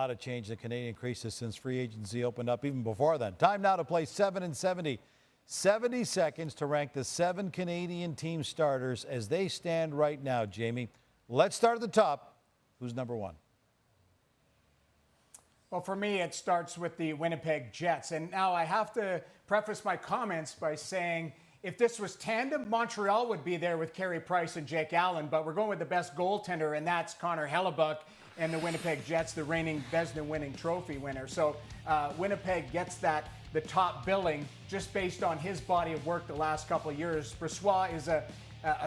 A lot of change in the Canadian creases since free agency opened up even before then. Time now to play 7 and 70. 70 seconds to rank the 7 Canadian team starters as they stand right now, Jamie. Let's start at the top. Who's number 1? Well, for me, it starts with the Winnipeg Jets. And now I have to preface my comments by saying if this was tandem, Montreal would be there with Carrie Price and Jake Allen. But we're going with the best goaltender, and that's Connor Hellebuyck. And the Winnipeg Jets, the reigning Vezina-winning trophy winner. So Winnipeg gets the top billing just based on his body of work the last couple of years. Brossoit is a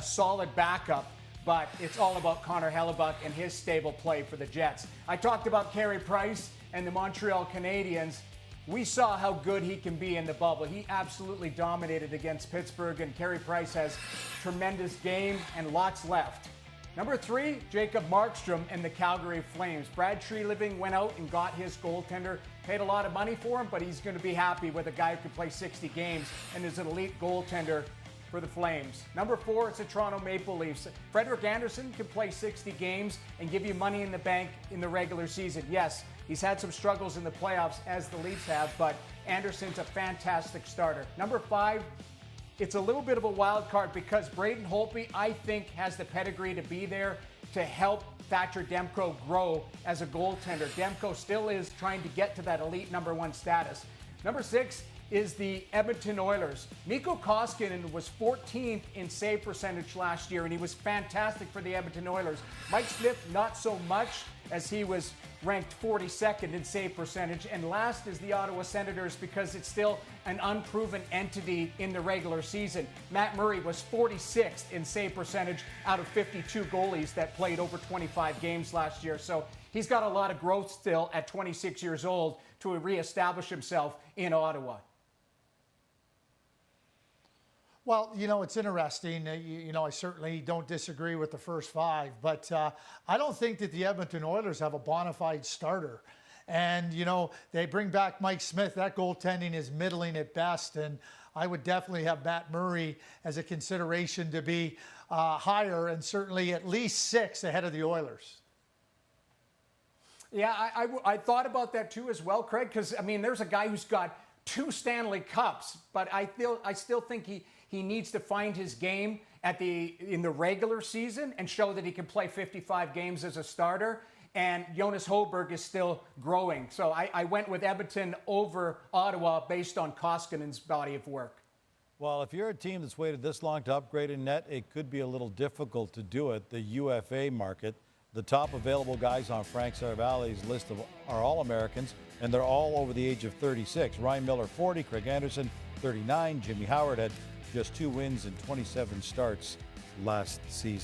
solid backup, but it's all about Connor Hellebuyck and his stable play for the Jets. I talked about Carrie Price and the Montreal Canadiens. We saw how good he can be in the bubble. He absolutely dominated against Pittsburgh, and Carrie Price has tremendous game and lots left. Number 3, Jacob Markstrom and the Calgary Flames. Brad Treliving went out and got his goaltender, paid a lot of money for him, but he's going to be happy with a guy who can play 60 games and is an elite goaltender for the Flames. Number 4, it's the Toronto Maple Leafs. Frederik Andersen can play 60 games and give you money in the bank in the regular season. Yes, he's had some struggles in the playoffs, as the Leafs have, but Andersen's a fantastic starter. Number 5, it's a little bit of a wild card because Braden Holtby, I think, has the pedigree to be there to help Thatcher Demko grow as a goaltender. Demko still is trying to get to that elite number 1 status. Number 6 is the Edmonton Oilers. Mikko Koskinen was 14th in save percentage last year, and he was fantastic for the Edmonton Oilers. Mike Smith, not so much, as he was ranked 42nd in save percentage. And last is the Ottawa Senators because it's still an unproven entity in the regular season. Matt Murray was 46th in save percentage out of 52 goalies that played over 25 games last year. So he's got a lot of growth still at 26 years old to reestablish himself in Ottawa. Well, you know, it's interesting. I certainly don't disagree with the first 5, but I don't think that the Edmonton Oilers have a bona fide starter. And, they bring back Mike Smith. That goaltending is middling at best. And I would definitely have Matt Murray as a consideration to be higher and certainly at least 6 ahead of the Oilers. Yeah, I thought about that too as well, Craig, because, there's a guy who's got 2 Stanley Cups, but I still think he needs to find his game in the regular season and show that he can play 55 games as a starter. And Jonas Hoberg is still growing. So I went with Edmonton over Ottawa based on Koskinen's body of work. Well, if you're a team that's waited this long to upgrade in net, it could be a little difficult to do it. The UFA market, the top available guys on Frank Saravalli's list are all Americans, and they're all over the age of 36. Ryan Miller, 40, Craig Anderson, 39. Jimmy Howard had just 2 wins and 27 starts last season.